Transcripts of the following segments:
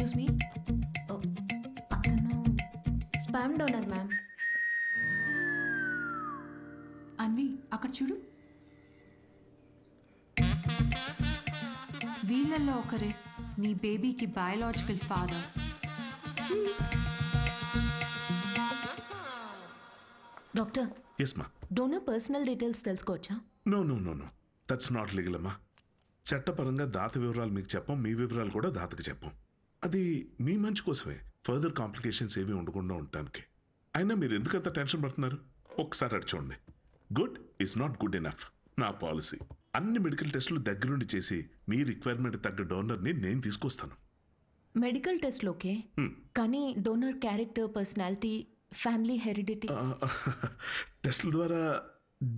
Excuse me, అతను sperm donor ma'am. Anvi అక్కడ చూడు, వీళ్ళల్లో ఒకరే నీ బేబీకి బయాలజికల్ ఫాదర్. డాక్టర్, ఎస్ మా. డోనర్ పర్సనల్ డీటెయిల్స్ తెలుసుకోవచ్చా? No no no no, that's not legal అమ్మా. చట్టపరంగా దాత వివరాలు మీకు చెప్పం, మీ వివరాలు కూడా దాతకి చెప్పం. అది మీ మంచి కోసమే, ఫర్దర్ కాంప్లికేషన్స్ ఏమీ ఉండకుండా ఉండటానికి. అయినా మీరు ఎందుకంత టెన్షన్ పడుతున్నారు? ఒకసారి అటు చూడండి. Good is not good enough. నా పాలసీ అన్ని మెడికల్ టెస్టులు దగ్గరుండి చేసి మీ రిక్వైర్మెంట్ తగ్గ డోనర్ని నేను తీసుకొస్తాను. మెడికల్ టెస్ట్లు ఓకే, కానీ donor character, personality, family heredity టెస్టుల ద్వారా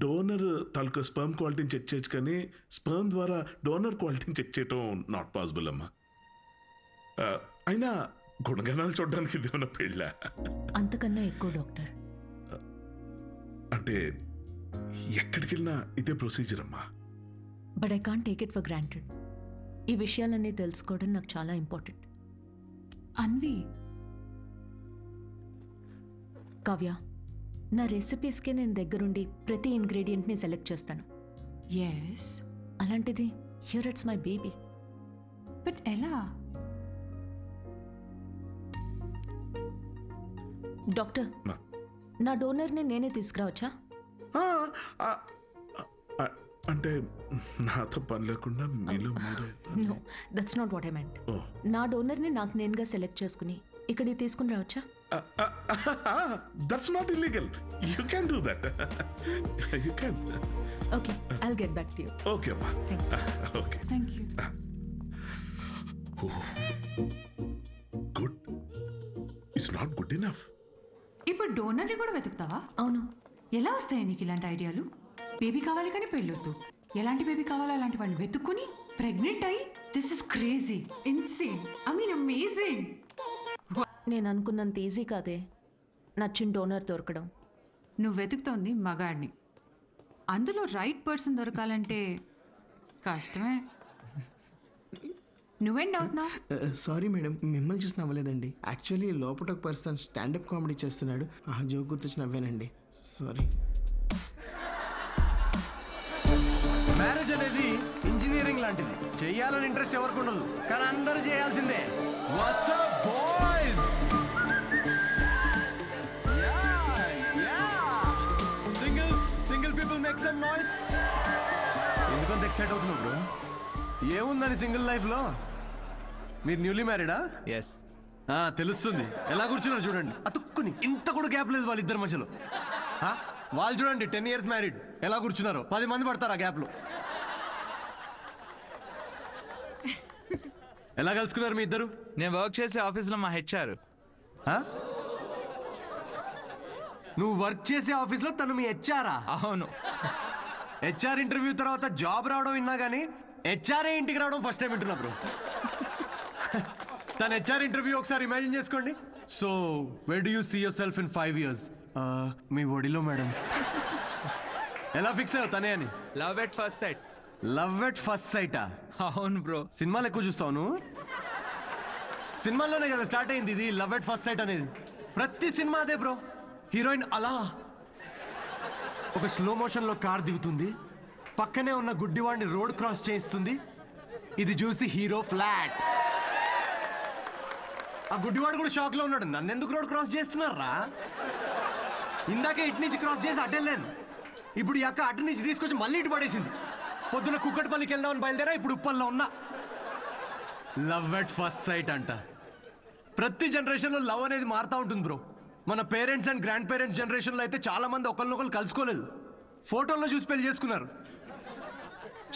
డోనర్ తాలూకా స్పర్మ్ క్వాలిటీని చెక్ చేయొచ్చు, కానీ స్పర్మ్ ద్వారా డోనర్ క్వాలిటీని చెక్ చేయటం నాట్ పాసిబుల్ అమ్మా. అయినా గుణగణాలు చూడడానికి ఇది ఏమన్నా పెళ్ళ? అంతకన్నా ఎక్కువ డాక్టర్. అంటే ఎక్కడికి వెళ్ళినా ఇదే ప్రొసీజర్ అమ్మా. But I can't take it for granted. ఈ విషయాలన్నీ తెలుసుకోవడం నాకు చాలా ఇంపార్టెంట్. అన్వి, కావ్య, నా రెసిపీస్కి నేను దగ్గరుండి ప్రతి ఇంగ్రీడియంట్ని సెలెక్ట్ చేస్తాను. ఎస్, అలాంటిది here it's my baby. But ఎలా? డాక్టర్, నా డోనర్ని నేనే తీసుకురావచ్చా? అంటే నాతో పని లేకుండా మీలో మీరే? No, that's not what I meant. నా డోనర్ని నాకు నేనుగా సెలెక్ట్ చేసుకుని ఇక్కడికి తీసుకుని రావచ్చా? That's not illegal. You can do that. You can. Okay, I'll get back to you. Okay అమ్మా. Thanks. Okay, thank you. Good it's not good enough. ఇప్పుడు డోనర్ని కూడా వెతుకుతావా? అవును. ఎలా వస్తాయి నీకు ఇలాంటి ఐడియాలు? బేబీ కావాలి కానీ పెళ్ళొద్దు. ఎలాంటి బేబీ కావాలో అలాంటి వాళ్ళని వెతుక్కుని ప్రెగ్నెంట్ అయ్యి, this is crazy, insane, I mean amazing. నేను అనుకున్నంత ఈజీ కాదే నచ్చిన డోనర్ దొరకడం. నువ్వు వెతుకుతోంది మగాడిని, అందులో రైట్ పర్సన్ దొరకాలంటే కష్టమే. నువ్వేం డౌట్ నా? సారీ మేడం, మిమ్మల్ని చూసి నవ్వలేదండి. యాక్చువల్లీ లోపల ఒక పర్సన్ స్టాండప్ కామెడీ చేస్తున్నాడు, ఆ జోక్ గుర్తొచ్చి నవ్వానండి. సారీ. మ్యారేజ్ అనేది ఇంజనీరింగ్ లాంటిది. చెయ్యాలని ఇంట్రెస్ట్ ఎవరికి ఉండదు, కానీ అందరూ చేయాల్సిందే. What's up boys? Single people make some noise. ఎందుకంత ఎక్సైట్ అవుతున్నావు బ్రో? ఏముందని సింగిల్ లైఫ్లో? మీరు న్యూలీ మ్యారీడా? ఎస్. తెలుస్తుంది. ఎలా కూర్చున్నారు చూడండి, అతుక్కుని. ఇంత కూడా గ్యాప్ లేదు వాళ్ళిద్దరి మధ్యలో. వాళ్ళు చూడండి 10 years మ్యారీడ్, ఎలా కూర్చున్నారు. 10 మంది పడతారు ఆ గ్యాప్లో. ఎలా కలుసుకున్నారు మీ ఇద్దరు? నేను వర్క్ చేసే ఆఫీస్లో మా హెచ్ఆర్. నువ్వు వర్క్ చేసే ఆఫీస్లో తను మీ హెచ్ఆరా? అవును. హెచ్ఆర్ ఇంటర్వ్యూ తర్వాత జాబ్ రావడం విన్నా కానీ హెచ్ఆర్ఏ ఇంటికి రావడం ఫస్ట్ టైం వింటున్నా బ్రో. తన హెచ్ఆర్ ఇంటర్వ్యూ ఒకసారి ఇమాజిన్ చేసుకోండి. So where do you see yourself in 5 years? మీ ఒడిలో మేడం. ఎలా ఫిక్స్ అయ్యావు తనే అని? Love at first sight. Love at first సైటా? అవును బ్రో. సినిమాలు ఎక్కువ చూస్తావు. సినిమాల్లోనే కదా స్టార్ట్ అయింది ఇది లవ్ ఎట్ ఫస్ట్ సైట్ అనేది. ప్రతి సినిమా అదే బ్రో. హీరోయిన్ అలా ఒక స్లో మోషన్లో కార్ దిగుతుంది, పక్కనే ఉన్న గుడ్డివాడిని రోడ్ క్రాస్ చేయిస్తుంది. ఇది చూసి హీరో ఫ్లాట్. ఆ గుడ్డివాడు కూడా షాక్లో ఉన్నాడు, నన్ను ఎందుకు రోడ్ క్రాస్ చేస్తున్నారా? ఇందాకే ఇటు నుంచి క్రాస్ చేసి అడ్డెళ్ళాను, ఇప్పుడు ఈ అక్క అటు నుంచి తీసుకొచ్చి మళ్ళీ ఇటు పడేసింది. పొద్దున కుక్కటిపల్లికి వెళ్దామని బయలుదేరా, ఇప్పుడు ఉప్పల్లో ఉన్నా. లవ్ ఎట్ ఫస్ట్ సైట్ అంట. ప్రతి జనరేషన్లో లవ్ అనేది మారుతూ ఉంటుంది బ్రో. మన పేరెంట్స్ అండ్ గ్రాండ్ పేరెంట్స్ జనరేషన్లో అయితే చాలా మంది ఒకరినొకరు కలుసుకోలేదు, ఫోటోల్లో చూసి పెళ్లి చేసుకున్నారు.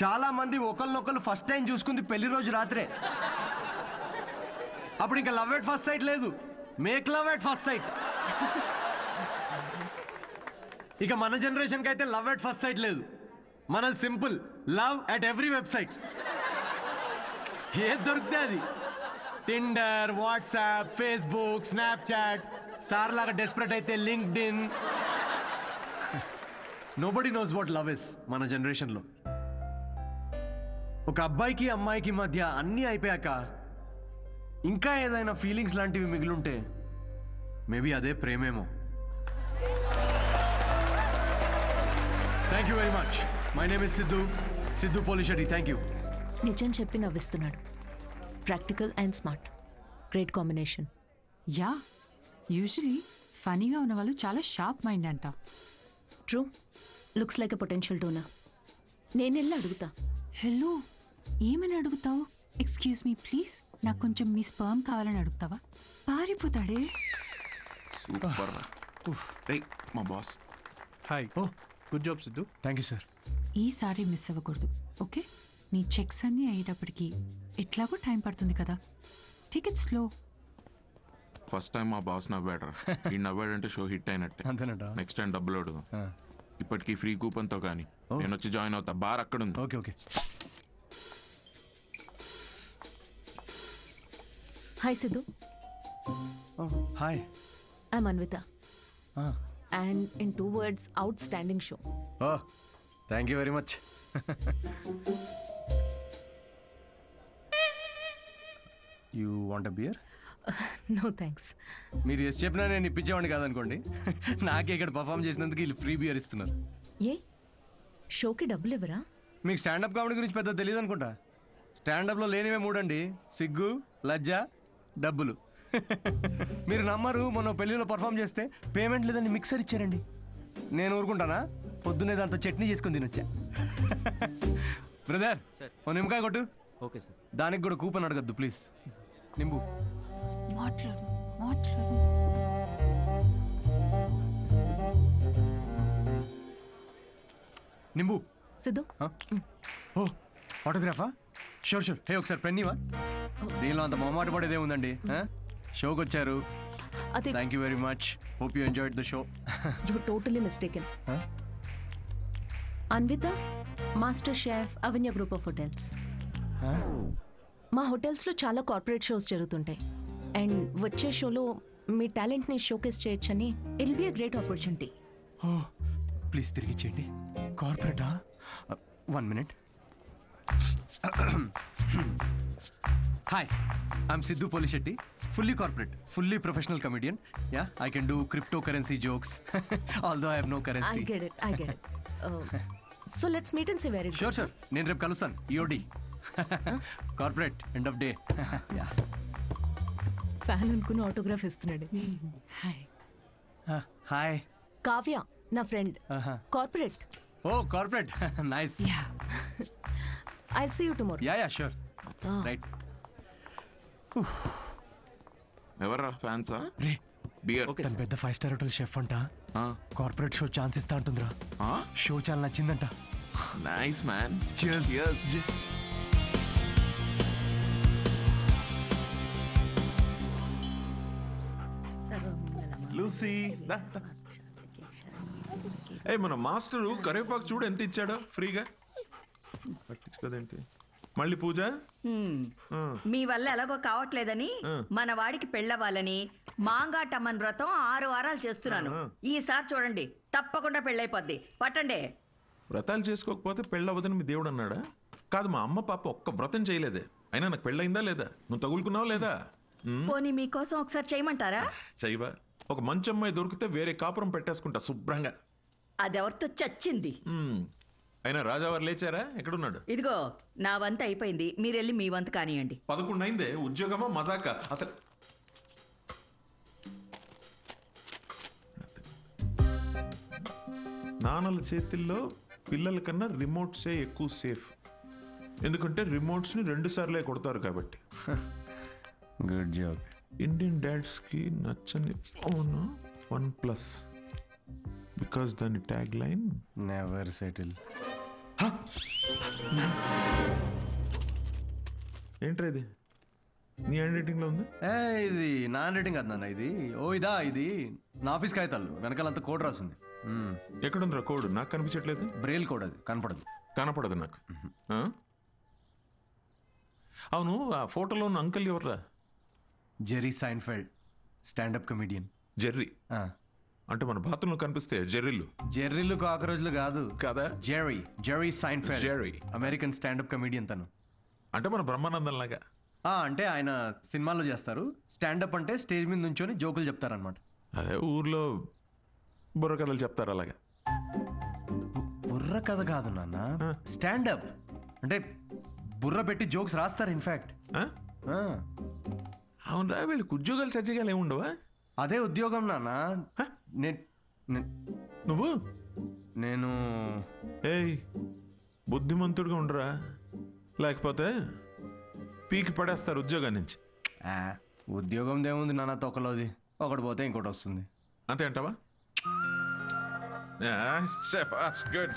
చాలా మంది ఒకరినొకరు ఫస్ట్ టైం చూసుకుంది పెళ్లి రోజు రాత్రే. అప్పుడు ఇంకా లవ్ ఎట్ ఫస్ట్ సైట్ లేదు, make love at first site. ఇక మన జనరేషన్కి అయితే లవ్ ఎట్ ఫస్ట్ సైట్ లేదు, మనది simple love at every website. ఏది దొరికితే అది. Tinder, WhatsApp, Facebook, Snapchat, sir లాగా డెస్పరేట్ అయితే linked in. Nobody knows what love is మన జనరేషన్లో. ఒక అబ్బాయికి అమ్మాయికి మధ్య అన్నీ అయిపోయాక ఇంకా ఏదైనా ఫీలింగ్స్ లాంటివి మిగిలుంటే మేబీ అదే ప్రేమేమో. Thank you very much. My name is Siddhu Polishetty. Thank you. నిజం చెప్పి నవ్విస్తున్నాడు. Practical and smart, great combination. Yeah, usually ఫనీగా ఉన్న వాళ్ళు చాలా షార్ప్ మైండ్ అంట. True, looks like a potential donor. నేను వెళ్ళి అడుగుతా. హలో, ఏమని అడుగుతావు? ఎక్స్క్యూజ్ మీ ప్లీజ్, నాకు కొంచెం మీ స్పర్మ్ కావాలని అడుగుతావా? పారిపోతాడే. సూపర్ రా. రేయ్ మా boss. Hi. Oh good job Siddhu. Thank you sir. ఈసారి మిస్ అవ్వకూడదు, ఓకే? నీ చెక్స్ అన్నీ అయ్యేటప్పటికి ఎట్లాగో టైం పడుతుంది కదా, టికెట్ స్లో. ఫస్ట్ టైం మా బాస్ నవ్వాడు. ఈ నవ్వాడంటే షో హిట్ అయినట్టే. అంతేనట. నెక్స్ట్ టైం డబ్బులు అడుగు. ఇప్పటికీ ఫ్రీ కూపన్తో కానీ నేను వచ్చి జాయిన్ అవుతా. బార్ అక్కడ ఉంది. Okay okay. Hi Siddhu, hi. I'm Anvitha. And in 2 words, outstanding show. Oh thank you very much. You want a beer? No thanks. మీరు ఎస్ చెప్పినా నేను ఇప్పించేవాడిని కాదనుకోండి. నాకే ఇక్కడ పర్ఫామ్ చేసినందుకు వీళ్ళు ఫ్రీ బియర్ ఇస్తున్నారు. ఏ షోకి డబ్బులు ఇవ్వరా? మీకు స్టాండప్ కామెడీ గురించి పెద్ద తెలియదు అనుకుంటా. స్టాండప్లో లేనివే 3 అండి: సిగ్గు, లజ్జ, డబ్బులు. మీరు నమ్మరు, మొన్న పెళ్ళిలో పర్ఫామ్ చేస్తే పేమెంట్ లేదని మిక్సర్ ఇచ్చారండి. నేను ఊరుకుంటానా? పొద్దున్నే దాంతో చట్నీ చేసుకుని తినొచ్చా. బ్రదర్, ఓ నిమ్మకాయ కొట్టు. Okay sir. దానికి కూడా కూపన్ అడగద్దు ప్లీజ్. నింబు. మాట్లాడు. నింబు. సిద్ధు, ఓ ఆటోగ్రాఫా? షూర్. హే ఒకసారి పెన్నీవా? దీనిలో అంత మొహమాట పడేదే ఉందండి. షోకి వచ్చారు. అది thank you very much. Hope you enjoyed the show. you're totally mistaken. Anvitha, master chef, Avanya group of hotels. మా హోటల్స్లో చాలా కార్పొరేట్ షోస్ జరుగుతుంటాయి. అండ్ వచ్చే షోలో మీ టాలెంట్ని షోకేస్ చేయొచ్చని it will be a great opportunity. Oh please తిరిగి ఇచ్చేయండి. కార్పొరేటా? 1 minute. Hi, I'm Siddhu Polishetty. Fully corporate, fully professional comedian. Yeah, I can do crypto currency jokes. Although I have no I currency. get it. So let's meet and see where it goes. Sure. నేను రేపు కలుస్తాను. EOD corporate end of day. Yeah. Fan అనుకుని autograph ఇస్తున్నాడు. Hi. Hi. Kavya, నా friend, corporate. Oh corporate, nice. Yeah, I'll see you tomorrow. Yeah sure. Right. ఎవర్రా ఫ్యాన్సా? రే, beer. తను పెద్ద 5-star హోటల్ షెఫ్ అంట. కార్పొరేట్ షో ఛాన్స్ ఇస్తా అంటుందిరా. షో చాలా నచ్చిందంట. Nice man. Cheers. Yes. Lucy మన మాస్టరు కరివేపాకు చూడు ఎంత ఇచ్చాడో ఫ్రీగా. పట్టించుకోదేంటి మళ్ళీ పూజ? మీ వల్ల ఎలాగో కావట్లేదని మన వాడికి పెళ్ళవ్వాలని మాంగాటమ్మన్ వ్రతం 6 వారాలు చేస్తున్నాను. ఈసారి చూడండి, తప్పకుండా పెళ్ళైపోద్ది. పట్టండి. వ్రతాలు చేసుకోకపోతే పెళ్ళవదని మీ దేవుడు అన్నాడా? కాదు, మా అమ్మ పాప ఒక్క వ్రతం చేయలేదే. అయినా నాకు పెళ్ళయిందా లేదా? నువ్వు తగులుకున్నావా లేదా? పోనీ మీకోసం ఒకసారి చేయమంటారా? చెయ్యవా? ఒక మంచి అమ్మాయి దొరికితే వేరే కాపురం పెట్టేసుకుంటా శుభ్రంగా. అదెవరితో చచ్చింది. అయినా రాజావారు లేచారా? ఎక్కడున్నాడు? ఇదిగో నా వంత అయిపోయింది, మీరెళ్ళి మీ వంత కానియండి. 11 అయిందే. ఉద్యోగమా మజాక అసలు? నాన్నల చేతిల్లో పిల్లల కన్నా రిమోట్సే ఎక్కువ సేఫ్. ఎందుకంటే రిమోట్స్ని 2 సార్లే కొడతారు కాబట్టి. Good job. ఇండియన్ డాడ్స్కి నచ్చని ఫోన్ OnePlus. బికాస్ దాని ట్యాగ్ లైన్ నెవర్ సెటిల్. ఏంట్రా ఇది? నీ హ్యాండ్ రైటింగ్లో ఉంది. ఇది నా హ్యాండ్ రైటింగ్ కాదు నాన్న. ఇది నా ఆఫీస్ కాగితాలు. వెనకాలంతా కోడ్ రాసింది. ఎక్కడుందిరా కోడ్? నాకు కనిపించట్లేదు. Braille code. అది కనపడదు నాకు. అవును, ఆ ఫోటోలో ఉన్న అంకుల్ ఎవర్రా? Jerry Seinfeld, standup comedian. Jerry అంటే మన బాత్రూంలో కనిపిస్తే జెర్రీలు. జెర్రీలు కాకరోజులు కాదు కదా. Jerry Seinfeld. Jerry American standup comedian తను. అంటే మన బ్రహ్మానందం లాగా. అంటే ఆయన సినిమాల్లో చేస్తారు, స్టాండప్ అంటే స్టేజ్ మీద నుంచొని జోకులు చెప్తారనమాట. అదే ఊర్లో బుర్ర కథలు చెప్తారు అలాగా. బుర్ర కథ కాదు నాన్న, స్టాండప్ అంటే బుర్ర పెట్టి జోక్స్ రాస్తారు ఇన్ఫాక్ట్. అవునరా, వీళ్ళకి ఉద్యోగాలు సజ్జగాలు ఏముండవా? అదే ఉద్యోగం నాన్న. నువ్వు నేను ఏయ్ బుద్ధిమంతుడిగా ఉండరా, లేకపోతే పీకి పడేస్తారు ఉద్యోగం నుంచి. ఉద్యోగం ఏముంది నాన్న, తొక్కలోది ఒకటి పోతే ఇంకోటి వస్తుంది. అంతే అంటావా? Good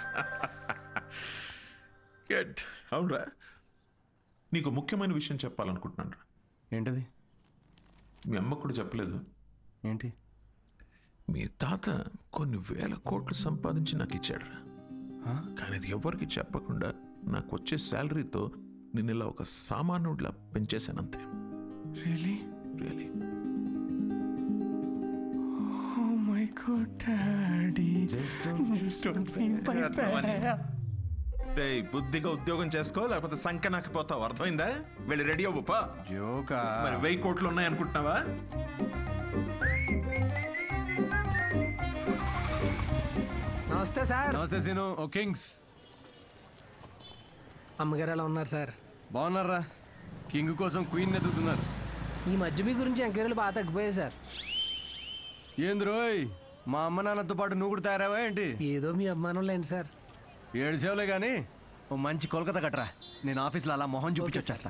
good. అవునరా, నీకు ముఖ్యమైన విషయం చెప్పాలనుకుంటున్నాను రా. ఏంటది? మీ అమ్మకు కూడా చెప్పలేదు. ఏంటి? మీ తాత కొన్ని వేల కోట్లు సంపాదించి నాకు ఇచ్చాడురా. కానీ అది ఎవరికి చెప్పకుండా నాకు వచ్చే శాలరీతో నేను ఇలా ఒక సామాన్యుడిలా పెంచేశానంతే. Really? Really. Oh my God, Daddy. Just don't feel my bad. బుద్ధిగా ఉద్యోగం చేసుకో, లేకపోతే సంఖ్య నాకు పోతావు. అర్థమైందా? వెళ్ళి రెడీ అవ్వపా. జోకా? మరి 1000 కోట్లు ఉన్నాయి అనుకుంటున్నావా? నమస్తే సార్. నమస్తే సీను. ఓ కింగ్స్. అమ్మగారు ఎలా ఉన్నారు సార్? బాగున్నారా? కింగ్ కోసం క్వీన్ ఎదుగుతున్నారు. ఈ మధ్య మీ గురించి ఎంక్వైరీలు బాగా తగ్గిపోయాయి సార్. ఏంది రోయ్, మా అమ్మ నాన్నతో పాటు నువ్వు కూడా తయారావా ఏంటి? ఏదో మీ అభిమానం లేండి సార్. 7 సేవలే కానీ ఓ మంచి కోల్కతా కట్టరా, నేను ఆఫీస్లో అలా మొహం చూపించి వచ్చేస్తా.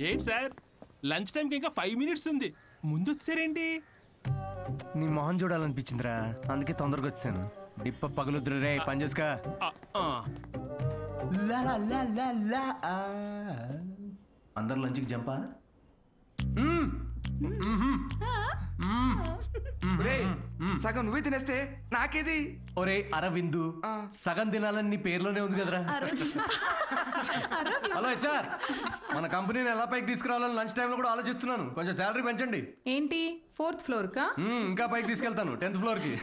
ఏంటి సార్, లంచ్ టైంకి ఇంకా 5 మినిట్స్ ఉంది, ముందు వచ్చారేంటి? నీ మొహం చూడాలనిపించిందిరా, అందుకే తొందరగా వచ్చాను. డిప్ప పగులుద్దురు రే, పని చేసుకా. అందరు లంచ్కి జంపా? సగం నువ్వే తినేస్తే నాకేది? ఒరే అరవిందు, సగం తినాలని నీ పేర్లోనే ఉంది కదరా. హలో హెచ్ఆర్, మన కంపెనీని ఎలా పైకి తీసుకురావాలని లంచ్ టైంలో కూడా ఆలోచిస్తున్నాను. కొంచెం శాలరీ పెంచండి. ఏంటి 4th ఫ్లోర్ కా? ఇంకా పైకి తీసుకెళ్తాను, 10th ఫ్లోర్ కి.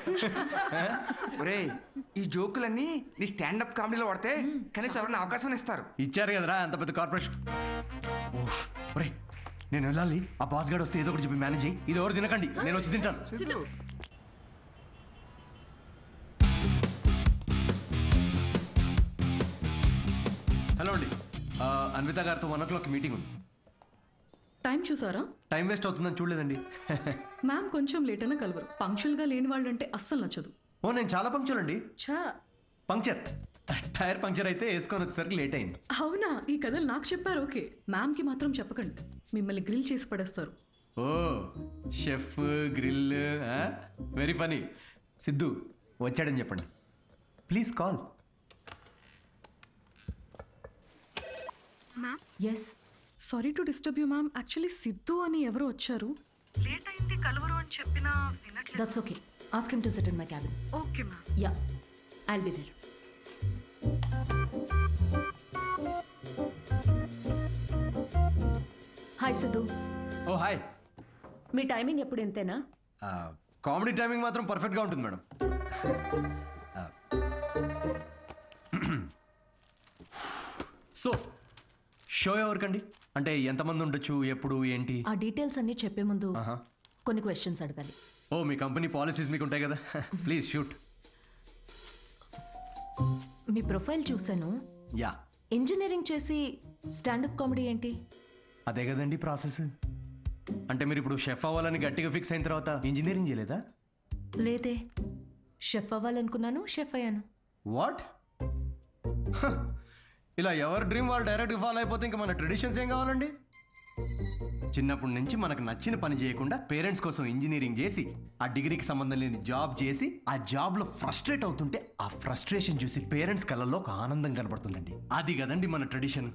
ఒరే, ఈ జోకులన్నీ నీ స్టాండప్ కామెడీలో వాడితే కనీసం ఎవరైనా అవకాశం ఇస్తారు. ఇచ్చారు కదరా అంత పెద్ద కార్పొరేషన్. ఒరే నేను వెళ్ళాలి, ఆ బాస్ గార్డ్ వస్తే ఏదో ఒకటి చెప్పి మేనేజ్ అయ్యి. ఇది ఎవరు తినకండి, నేను వచ్చి తింటాను. హలో అండి, అన్విత గారితో 1 o'clock మీటింగ్ ఉంది. టైం చూసారా? టైం వేస్ట్ అవుతుందని చూడలేదండి. మ్యామ్ కొంచెం లేట్ అయినా కలవరు. పంక్చువల్గా లేని వాళ్ళంటే అస్సలు నచ్చదు. ఓ నేను చాలా పంక్చువల్ అండి. ఛా, పంక్చర్, టైర్ పంక్చర్ అయితే వేసుకొని వచ్చేసరికి లేట్ అయింది. అవునా? ఈ కథలు నాకు చెప్పారు. ఓకే, మ్యామ్కి మాత్రం చెప్పకండి, మిమ్మల్ని గ్రిల్ చేసి పడేస్తారు. Oh chef grill, very funny. Siddhu వచ్చాడని చెప్పండి, please call. Ma'am, yes, sorry to disturb you ma'am. Actually Siddhu అని ఎవరో వచ్చారు. లేట్ అయింది కలవరు అని చెప్పినా వినట్లేదు. That's okay, ask him to sit in my cabin. Okay ma'am. Yeah, I'll be there. Hi Siddhu. Oh hi. మీ టైమింగ్ ఎప్పుడు ఇంతేనా? కామెడీ టైమింగ్ మాత్రం పర్ఫెక్ట్గా ఉంటుంది మేడం. సో షో ఎవరికండి? అంటే ఎంతమంది ఉండొచ్చు, ఎప్పుడు, ఏంటి? ఆ డీటెయిల్స్ అన్నీ చెప్పే ముందు కొన్ని క్వశ్చన్స్ అడగాలి. ఓ మీ కంపెనీ పాలసీస్ మీకు ఉంటాయి కదా, ప్లీజ్ షూట్. మీ ప్రొఫైల్ చూశాను. యా, ఇంజనీరింగ్ చేసి స్టాండప్ కామెడీ ఏంటి? అదే కదండి ప్రాసెస్. అంటే మీరు ఇప్పుడు షెఫ్ అవ్వాలని గట్టిగా ఫిక్స్ అయిన తర్వాత ఇంజనీరింగ్ చేయలేదా? లేదే, షెఫ్ అవ్వాలనుకున్నాను, షెఫ్ అయ్యాను. వాట్? ఇలా ఎవరి డ్రీమ్ వాళ్ళు డైరెక్ట్గా ఫాలో అయిపోతే ఇంకా మన ట్రెడిషన్స్ ఏం కావాలండి? చిన్నప్పటి నుంచి మనకు నచ్చిన పని చేయకుండా పేరెంట్స్ కోసం ఇంజనీరింగ్ చేసి ఆ డిగ్రీకి సంబంధం లేని జాబ్ చేసి ఆ జాబ్లో ఫ్రస్ట్రేట్ అవుతుంటే ఆ ఫ్రస్ట్రేషన్ చూసి పేరెంట్స్ కళ్ళల్లో ఒక ఆనందం కనబడుతుందండి. అది కదండి మన ట్రెడిషన్.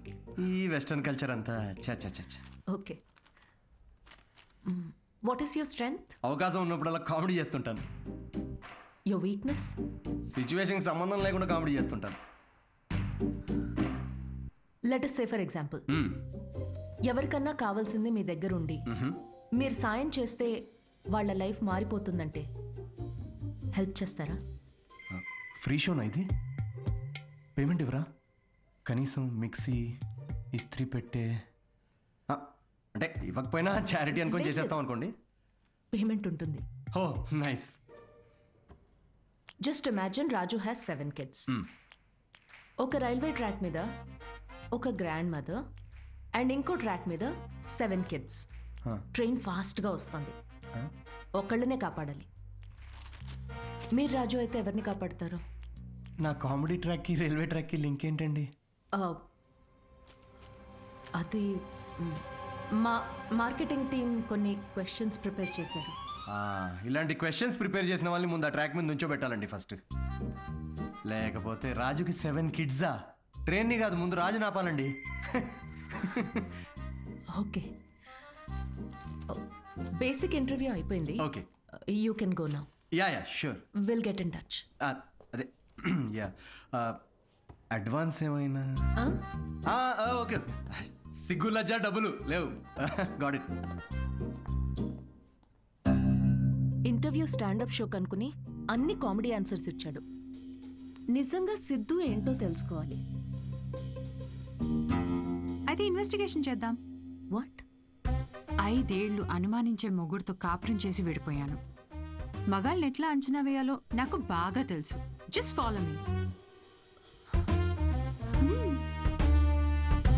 ఈ వెస్టర్న్ కల్చర్ అంతా చా. Okay, what is your strength? అవకాశం ఉన్నప్పుడల్లా కామెడీ చేస్తుంటాను. Your weakness? సిచ్యువేషన్కి సంబంధం లేకుండా కామెడీ చేస్తుంటాను. Let us say for example, ఎవరికన్నా కావాల్సింది మీ దగ్గర ఉండి మీరు సాయం చేస్తే వాళ్ళ లైఫ్ మారిపోతుందంటే హెల్ప్ చేస్తారా? ఫ్రీ షోనా ఇది? పేమెంట్ ఇవ్వరా? కనీసం మిక్సీ, ఇస్త్రీ పెట్టే, అంటే ఇవ్వకపోయినా చారిటీ అనుకొని చేసేస్తాం అనుకోండి. పేమెంట్ ఉంటుంది. Oh nice. Just imagine Raju has 7 kids. ఒక రైల్వే ట్రాక్ మీద ఒక గ్రాండ్ మదర్ అండ్ ఇంకో ట్రాక్ మీద 7 kids. ట్రైన్ ఫాస్ట్గా వస్తుంది. ఒకళ్ళనే కాపాడాలి. మీరు రాజు అయితే ఎవరిని కాపాడతారు? నా కామెడీ ట్రాక్కి రైల్వే ట్రాక్కి లింక్ ఏంటండి? అది మా మార్కెటింగ్ టీం కొన్ని క్వశ్చన్స్ ప్రిపేర్ చేశారు. ఇలాంటి క్వశ్చన్స్ ప్రిపేర్ చేసిన వాళ్ళని ముందు ఆ ట్రాక్ మీద నుంచోబెట్టాలండి ఫస్ట్. లేకపోతే రాజుకి 7 kidsా? ట్రైన్ని కాదు, ముందు రాజు నాపాలండి. ఓకే, బేసిక్ ఇంటర్వ్యూ అయిపోయింది. Okay, you can go now. Yeah sure, will get in touch. అదే యా, అడ్వాన్స్ ఏమైనా? ఓకే, సిగ్గు లజ్జా డబ్బులు లేవు. Got it. Interview standup show కనుకుని అన్ని కామెడీ ఆన్సర్స్ ఇచ్చాడు. నిజంగా సిద్ధు ఏంటో తెలుసుకోవాలి. అయితే ఇన్వెస్టిగేషన్ చేద్దాం. వాట్? 5 ఏళ్ళు అనుమానించే మొగుడుతో కాపురం చేసి విడిపోయాను. మగాళ్ళని ఎట్లా అంచనా వేయాలో నాకు బాగా తెలుసు. Just follow me.